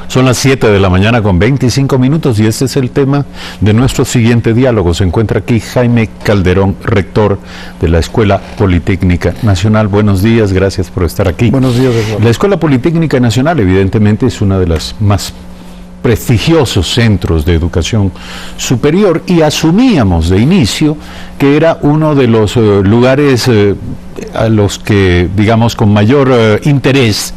Son las 7 de la mañana con 25 minutos y este es el tema de nuestro siguiente diálogo. Se encuentra aquí Jaime Calderón, rector de la Escuela Politécnica Nacional. Buenos días, gracias por estar aquí. Buenos días, Eduardo. La Escuela Politécnica Nacional evidentemente es una de las más prestigiosos centros de educación superior y asumíamos de inicio que era uno de los lugares a los que, digamos, con mayor interés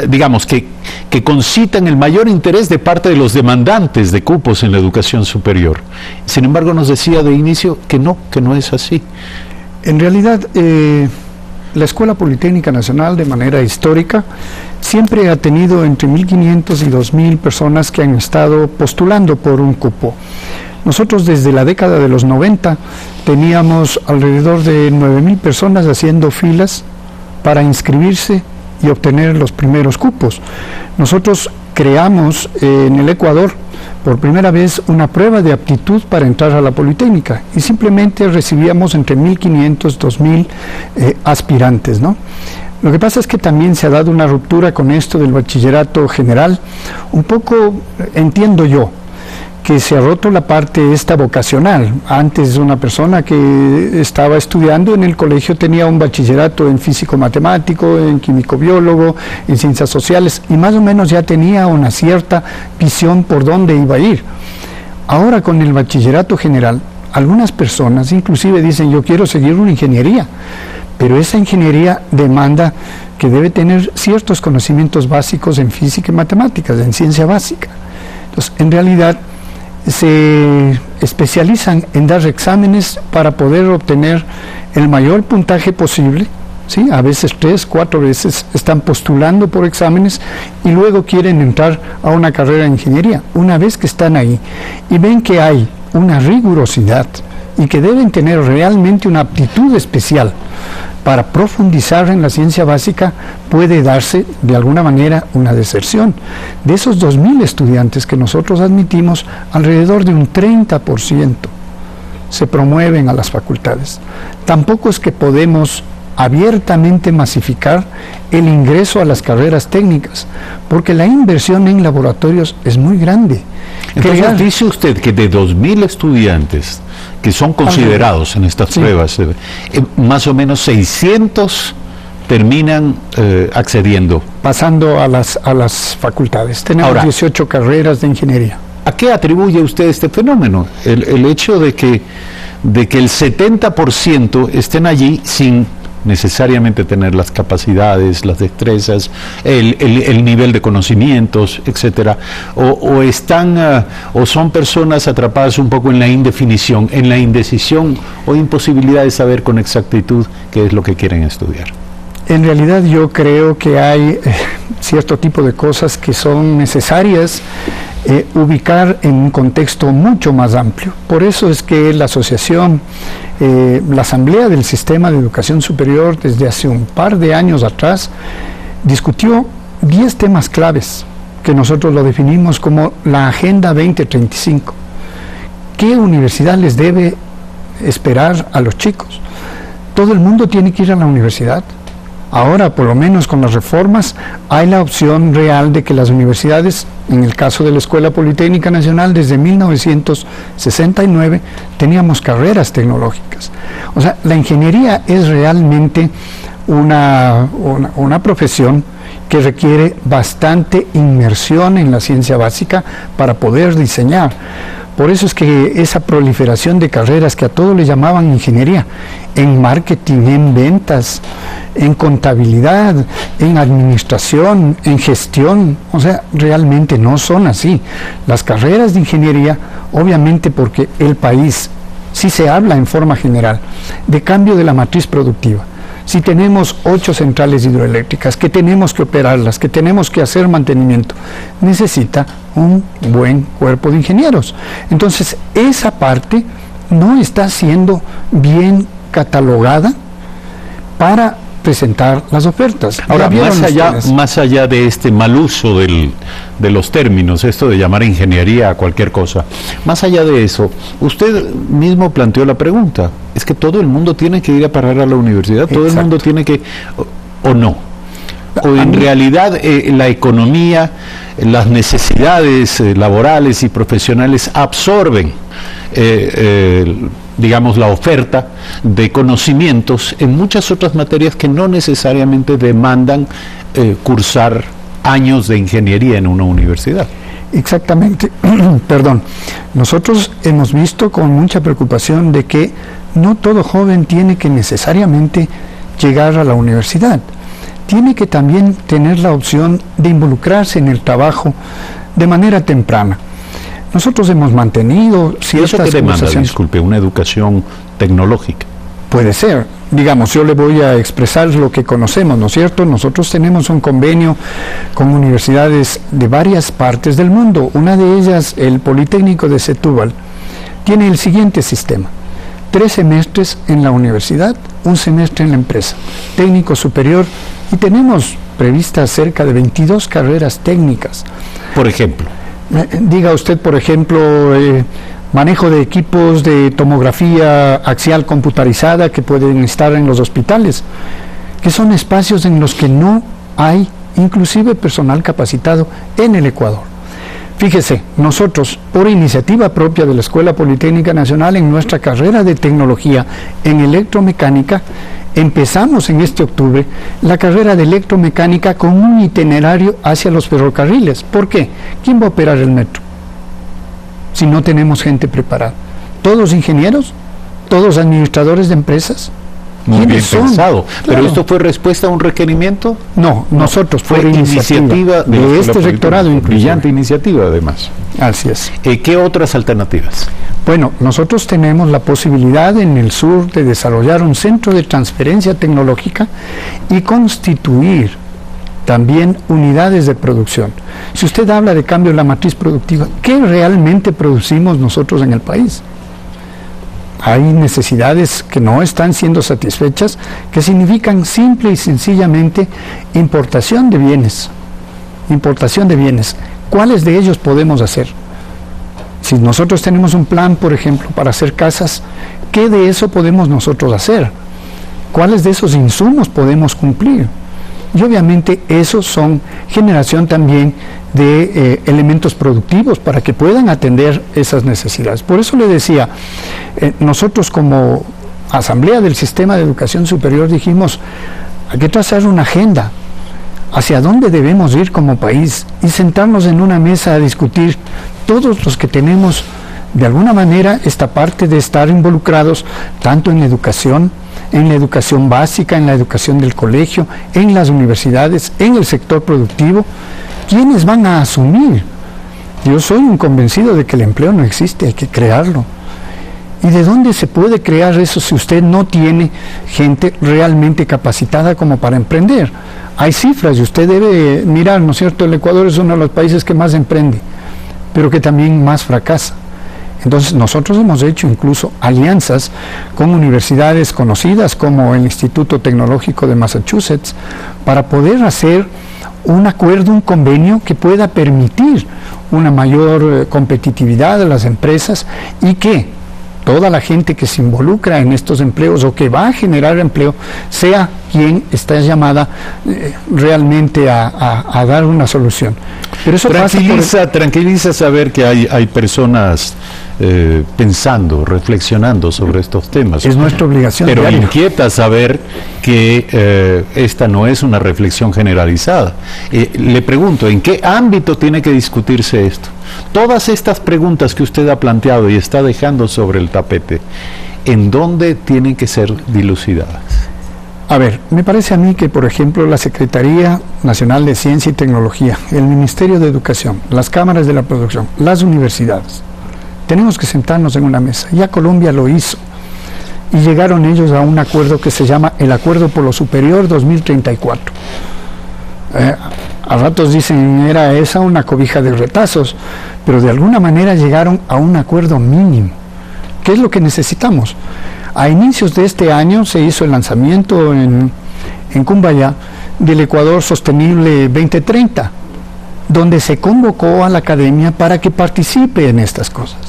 digamos que concitan el mayor interés de parte de los demandantes de cupos en la educación superior. Sin embargo, nos decía de inicio que no es así. En realidad, la Escuela Politécnica Nacional, de manera histórica, siempre ha tenido entre 1.500 y 2.000 personas que han estado postulando por un cupo. Nosotros desde la década de los 90 teníamos alrededor de 9.000 personas haciendo filas para inscribirse y obtener los primeros cupos. Nosotros creamos en el Ecuador por primera vez una prueba de aptitud para entrar a la Politécnica y simplemente recibíamos entre 1.500 y 2.000 aspirantes, ¿no? Lo que pasa es que también se ha dado una ruptura con esto del bachillerato general. Un poco entiendo yo que se ha roto la parte esta vocacional. Antes una persona que estaba estudiando en el colegio tenía un bachillerato en físico-matemático, en químico-biólogo, en ciencias sociales, y más o menos ya tenía una cierta visión por dónde iba a ir. Ahora con el bachillerato general, algunas personas inclusive dicen yo quiero seguir una ingeniería, pero esa ingeniería demanda que debe tener ciertos conocimientos básicos en física y matemáticas, en ciencia básica. Entonces, en realidad, se especializan en dar exámenes para poder obtener el mayor puntaje posible, ¿sí? A veces 3, 4 veces están postulando por exámenes y luego quieren entrar a una carrera de ingeniería. Una vez que están ahí y ven que hay una rigurosidad y que deben tener realmente una aptitud especial para profundizar en la ciencia básica, puede darse de alguna manera una deserción. De esos 2.000 estudiantes que nosotros admitimos, alrededor de un 30% se promueven a las facultades. Tampoco es que podemos abiertamente masificar el ingreso a las carreras técnicas, porque la inversión en laboratorios es muy grande. Entonces, dice usted que de 2.000 estudiantes que son considerados en estas pruebas, más o menos 600 terminan accediendo. Pasando a las facultades. Tenemos ahora 18 carreras de ingeniería. ¿A qué atribuye usted este fenómeno? El hecho de que el 70% estén allí sin necesariamente tener las capacidades, las destrezas, el nivel de conocimientos, etcétera, o son personas atrapadas un poco en la indefinición, en la indecisión o imposibilidad de saber con exactitud qué es lo que quieren estudiar. En realidad yo creo que hay cierto tipo de cosas que son necesarias ubicar en un contexto mucho más amplio. Por eso es que la asociación, la Asamblea del Sistema de Educación Superior, desde hace un par de años atrás, discutió 10 temas claves que nosotros lo definimos como la Agenda 2035. ¿Qué universidad les debe esperar a los chicos? ¿Todo el mundo tiene que ir a la universidad? Ahora, por lo menos con las reformas, hay la opción real de que las universidades, en el caso de la Escuela Politécnica Nacional, desde 1969, teníamos carreras tecnológicas. O sea, la ingeniería es realmente una profesión que requiere bastante inmersión en la ciencia básica para poder diseñar. Por eso es que esa proliferación de carreras que a todos le llamaban ingeniería, en marketing, en ventas, en contabilidad, en administración, en gestión, o sea, realmente no son así. Las carreras de ingeniería, obviamente porque el país, sí se habla en forma general, de cambio de la matriz productiva. Si tenemos 8 centrales hidroeléctricas, que tenemos que operarlas, que tenemos que hacer mantenimiento, necesita un buen cuerpo de ingenieros. Entonces, esa parte no está siendo bien catalogada para presentar las ofertas. Ahora, más allá de este mal uso de los términos, esto de llamar ingeniería a cualquier cosa, más allá de eso, usted mismo planteó la pregunta, es que todo el mundo tiene que ir a parar a la universidad, todo el mundo tiene que, o no. ¿O en realidad la economía, las necesidades laborales y profesionales absorben, digamos, la oferta de conocimientos en muchas otras materias que no necesariamente demandan cursar años de ingeniería en una universidad? Exactamente. Perdón. Nosotros hemos visto con mucha preocupación de que no todo joven tiene que necesariamente llegar a la universidad. Tiene que también tener la opción de involucrarse en el trabajo de manera temprana. Nosotros hemos mantenido ciertas... ¿Eso qué demanda, disculpe, una educación tecnológica? Puede ser. Digamos, yo le voy a expresar lo que conocemos, ¿no es cierto? Nosotros tenemos un convenio con universidades de varias partes del mundo. Una de ellas, el Politécnico de Setúbal, tiene el siguiente sistema: 3 semestres en la universidad, 1 semestre en la empresa, técnico superior, y tenemos previstas cerca de 22 carreras técnicas. Por ejemplo. Diga usted, por ejemplo, manejo de equipos de tomografía axial computarizada que pueden estar en los hospitales, que son espacios en los que no hay inclusive personal capacitado en el Ecuador. Fíjese, nosotros, por iniciativa propia de la Escuela Politécnica Nacional, en nuestra carrera de tecnología en electromecánica, empezamos en este octubre la carrera de electromecánica con un itinerario hacia los ferrocarriles. ¿Por qué? ¿Quién va a operar el metro si no tenemos gente preparada? ¿Todos ingenieros? ¿Todos administradores de empresas? Muy bien son? pensado. Claro. ¿Pero esto fue respuesta a un requerimiento? No, nosotros, fue por iniciativa de este rectorado. Brillante iniciativa, además. Así es. ¿Qué otras alternativas? Bueno, nosotros tenemos la posibilidad en el sur de desarrollar un centro de transferencia tecnológica y constituir también unidades de producción. Si usted habla de cambio en la matriz productiva, ¿qué realmente producimos nosotros en el país? Hay necesidades que no están siendo satisfechas, que significan simple y sencillamente importación de bienes. Importación de bienes. ¿Cuáles de ellos podemos hacer? Si nosotros tenemos un plan, por ejemplo, para hacer casas, ¿qué de eso podemos nosotros hacer? ¿Cuáles de esos insumos podemos cumplir? Y obviamente esos son generación también de elementos productivos para que puedan atender esas necesidades. Por eso le decía, nosotros como Asamblea del Sistema de Educación Superior dijimos, hay que trazar una agenda hacia dónde debemos ir como país y sentarnos en una mesa a discutir todos los que tenemos de alguna manera esta parte de estar involucrados tanto en la educación básica, en la educación del colegio, en las universidades, en el sector productivo. ¿Quiénes van a asumir? Yo soy un convencido de que el empleo no existe, hay que crearlo. ¿Y de dónde se puede crear eso si usted no tiene gente realmente capacitada como para emprender? Hay cifras y usted debe mirar, ¿no es cierto? El Ecuador es uno de los países que más emprende, pero que también más fracasa. Entonces nosotros hemos hecho incluso alianzas con universidades conocidas como el Instituto Tecnológico de Massachusetts para poder hacer un acuerdo, un convenio que pueda permitir una mayor competitividad de las empresas y que toda la gente que se involucra en estos empleos o que va a generar empleo sea quien está llamada realmente a dar una solución. Pero eso tranquiliza saber que hay personas pensando, reflexionando sobre estos temas. Es nuestra obligación. Pero diaria. Inquieta saber que esta no es una reflexión generalizada. Le pregunto, ¿en qué ámbito tiene que discutirse esto? Todas estas preguntas que usted ha planteado y está dejando sobre el tapete, ¿en dónde tienen que ser dilucidadas? A ver, me parece a mí que, por ejemplo, la Secretaría Nacional de Ciencia y Tecnología, el Ministerio de Educación, las cámaras de la producción, las universidades, tenemos que sentarnos en una mesa. Ya Colombia lo hizo y llegaron ellos a un acuerdo que se llama el Acuerdo por lo Superior 2034. A ratos dicen era esa una cobija de retazos, pero de alguna manera llegaron a un acuerdo mínimo. ¿Qué es lo que necesitamos? A inicios de este año se hizo el lanzamiento en Cumbayá del Ecuador Sostenible 2030, donde se convocó a la academia para que participe en estas cosas.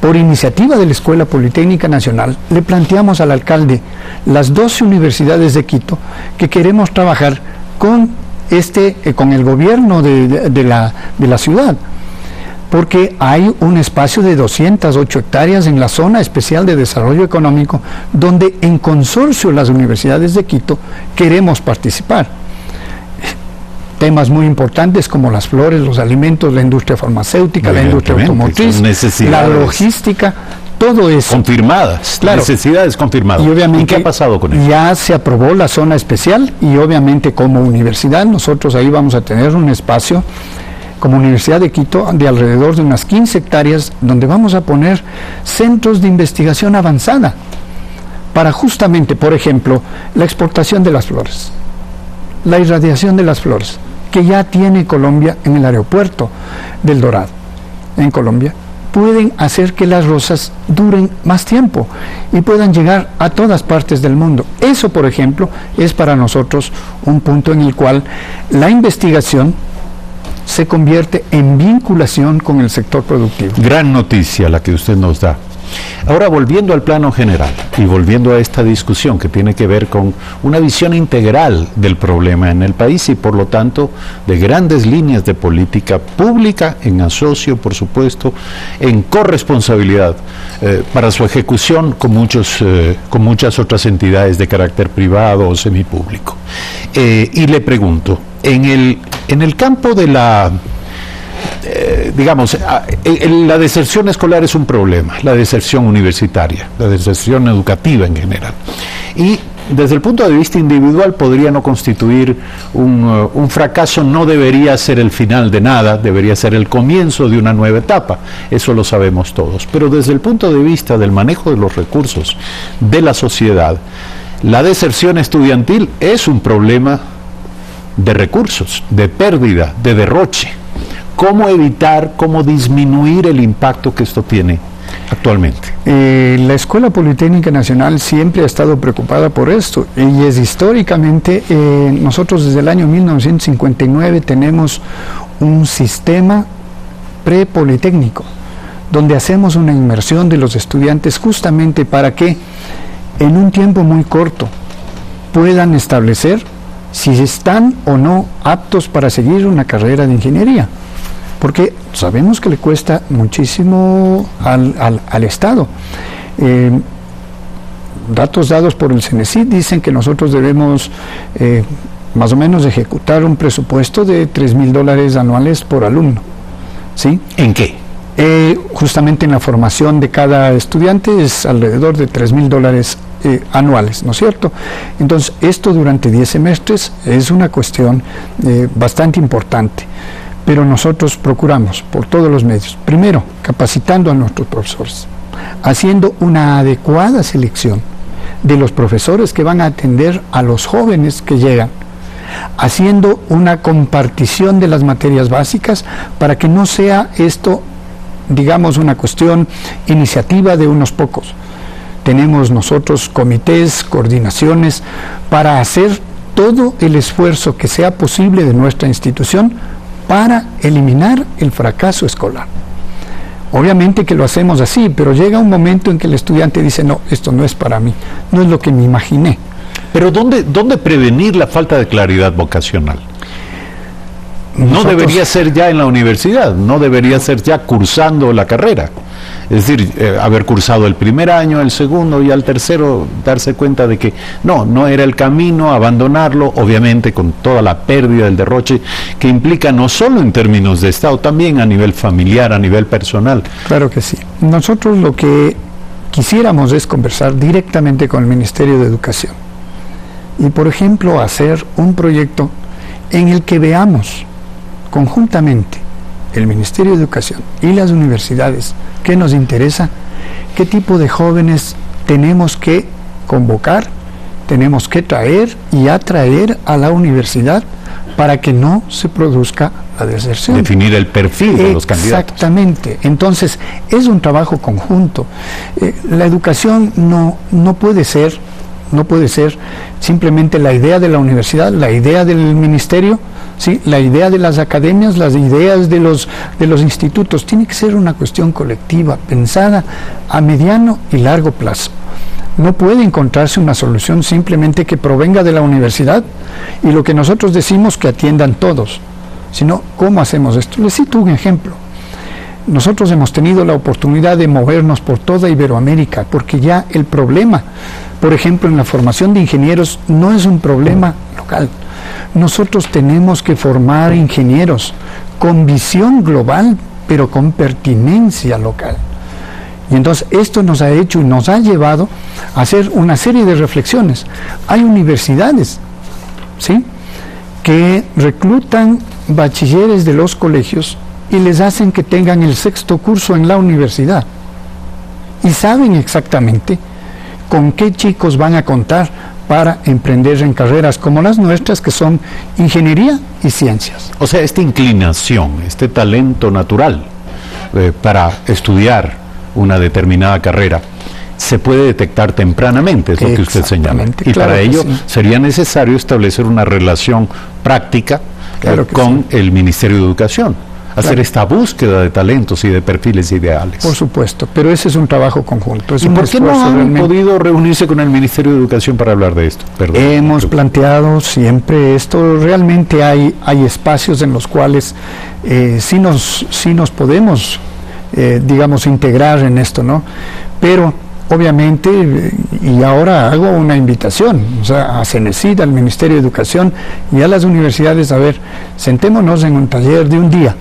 Por iniciativa de la Escuela Politécnica Nacional, le planteamos al alcalde las 12 universidades de Quito que queremos trabajar con con el gobierno de la ciudad, porque hay un espacio de 208 hectáreas en la zona especial de desarrollo económico, donde en consorcio las universidades de Quito queremos participar. Temas muy importantes como las flores, los alimentos, la industria farmacéutica, la industria automotriz, la logística, todo eso. Confirmadas, claro. Necesidades confirmadas. ¿Y qué ha pasado con eso? Ya se aprobó la zona especial y obviamente como universidad nosotros ahí vamos a tener un espacio como Universidad de Quito de alrededor de unas 15 hectáreas donde vamos a poner centros de investigación avanzada para justamente, por ejemplo, la exportación de las flores, la irradiación de las flores, que ya tiene Colombia en el aeropuerto del Dorado, en Colombia, pueden hacer que las rosas duren más tiempo y puedan llegar a todas partes del mundo. Eso, por ejemplo, es para nosotros un punto en el cual la investigación se convierte en vinculación con el sector productivo. Gran noticia la que usted nos da. Ahora, volviendo al plano general y volviendo a esta discusión que tiene que ver con una visión integral del problema en el país y por lo tanto de grandes líneas de política pública en asocio, por supuesto, en corresponsabilidad para su ejecución con muchas otras entidades de carácter privado o semipúblico. Y le pregunto, en el campo de la la deserción escolar es un problema, la deserción universitaria, la deserción educativa en general. Y desde el punto de vista individual podría no constituir un fracaso, no debería ser el final de nada, debería ser el comienzo de una nueva etapa, eso lo sabemos todos. Pero desde el punto de vista del manejo de los recursos de la sociedad, la deserción estudiantil es un problema de recursos, de pérdida, de derroche. ¿Cómo evitar, cómo disminuir el impacto que esto tiene actualmente? La Escuela Politécnica Nacional siempre ha estado preocupada por esto y es históricamente, nosotros desde el año 1959 tenemos un sistema prepolitécnico donde hacemos una inmersión de los estudiantes justamente para que en un tiempo muy corto puedan establecer si están o no aptos para seguir una carrera de ingeniería. Porque sabemos que le cuesta muchísimo al Estado. Datos dados por el CENESID dicen que nosotros debemos más o menos ejecutar un presupuesto de $3,000 anuales por alumno. ¿Sí? ¿En qué? Justamente en la formación de cada estudiante es alrededor de $3,000 anuales, ¿no es cierto? Entonces, esto durante 10 semestres es una cuestión bastante importante. Pero nosotros procuramos por todos los medios, primero, capacitando a nuestros profesores, haciendo una adecuada selección de los profesores que van a atender a los jóvenes que llegan, haciendo una compartición de las materias básicas para que no sea esto, digamos, una cuestión iniciativa de unos pocos. Tenemos nosotros comités, coordinaciones, para hacer todo el esfuerzo que sea posible de nuestra institución para eliminar el fracaso escolar. Obviamente que lo hacemos así, pero llega un momento en que el estudiante dice, no, esto no es para mí, no es lo que me imaginé. Pero ¿dónde prevenir la falta de claridad vocacional? No debería ser ya en la universidad, no debería ser ya cursando la carrera. Es decir, haber cursado el primer año, el segundo y al tercero darse cuenta de que no era el camino, abandonarlo, obviamente con toda la pérdida del derroche que implica no solo en términos de Estado, también a nivel familiar, a nivel personal. Claro que sí. Nosotros lo que quisiéramos es conversar directamente con el Ministerio de Educación y, por ejemplo, hacer un proyecto en el que veamos conjuntamente el Ministerio de Educación y las universidades qué nos interesa, qué tipo de jóvenes tenemos que convocar, tenemos que traer y atraer a la universidad para que no se produzca la deserción. Definir el perfil de los candidatos. Exactamente. Entonces, es un trabajo conjunto. La educación no puede ser simplemente la idea de la universidad, la idea del ministerio, ¿sí? La idea de las academias, las ideas de los institutos. Tiene que ser una cuestión colectiva, pensada a mediano y largo plazo. No puede encontrarse una solución simplemente que provenga de la universidad y lo que nosotros decimos que atiendan todos, sino cómo hacemos esto. Les cito un ejemplo. Nosotros hemos tenido la oportunidad de movernos por toda Iberoamérica, porque ya el problema, por ejemplo, en la formación de ingenieros, no es un problema local. Nosotros tenemos que formar ingenieros con visión global, pero con pertinencia local. Y entonces esto nos ha hecho y nos ha llevado a hacer una serie de reflexiones. Hay universidades, ¿sí?, que reclutan bachilleres de los colegios y les hacen que tengan el 6º curso en la universidad. Y saben exactamente con qué chicos van a contar para emprender en carreras como las nuestras, que son ingeniería y ciencias. O sea, esta inclinación, este talento natural para estudiar una determinada carrera, se puede detectar tempranamente, es lo que usted señala. Y claro, para ello sería necesario establecer una relación práctica con el Ministerio de Educación, hacer esta búsqueda de talentos y de perfiles ideales. Por supuesto, pero ese es un trabajo conjunto. ¿Y por qué no han podido reunirse con el Ministerio de Educación para hablar de esto? Perdón. Hemos planteado siempre esto. Realmente hay espacios en los cuales sí nos podemos, digamos, integrar en esto, ¿no? Pero obviamente, y ahora hago una invitación, o sea, a CENESID, al Ministerio de Educación y a las universidades, a ver, sentémonos en un taller de un día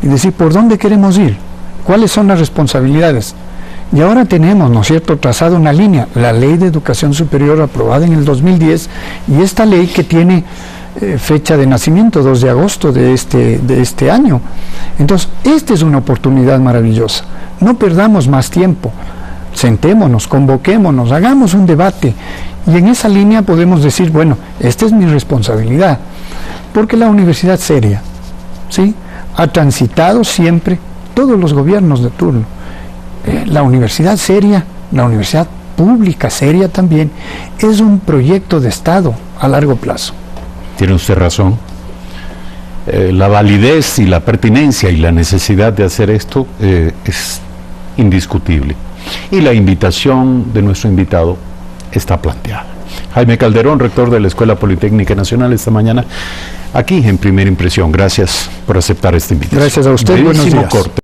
y decir por dónde queremos ir, cuáles son las responsabilidades. Y ahora tenemos, ¿no es cierto?, trazado una línea, la Ley de Educación Superior aprobada en el 2010, y esta ley que tiene fecha de nacimiento, 2 de agosto de este año. Entonces, esta es una oportunidad maravillosa. No perdamos más tiempo. Sentémonos, convoquémonos, hagamos un debate, y en esa línea podemos decir, bueno, esta es mi responsabilidad, porque la universidad seria, ¿sí?, ha transitado siempre todos los gobiernos de turno. La universidad seria, la universidad pública seria también, es un proyecto de Estado a largo plazo. Tiene usted razón. La validez y la pertinencia y la necesidad de hacer esto es indiscutible. Y la invitación de nuestro invitado está planteada. Jaime Calderón, rector de la Escuela Politécnica Nacional, esta mañana aquí en Primera Impresión. Gracias por aceptar esta invitación. Gracias a usted. Buenos días. Corte.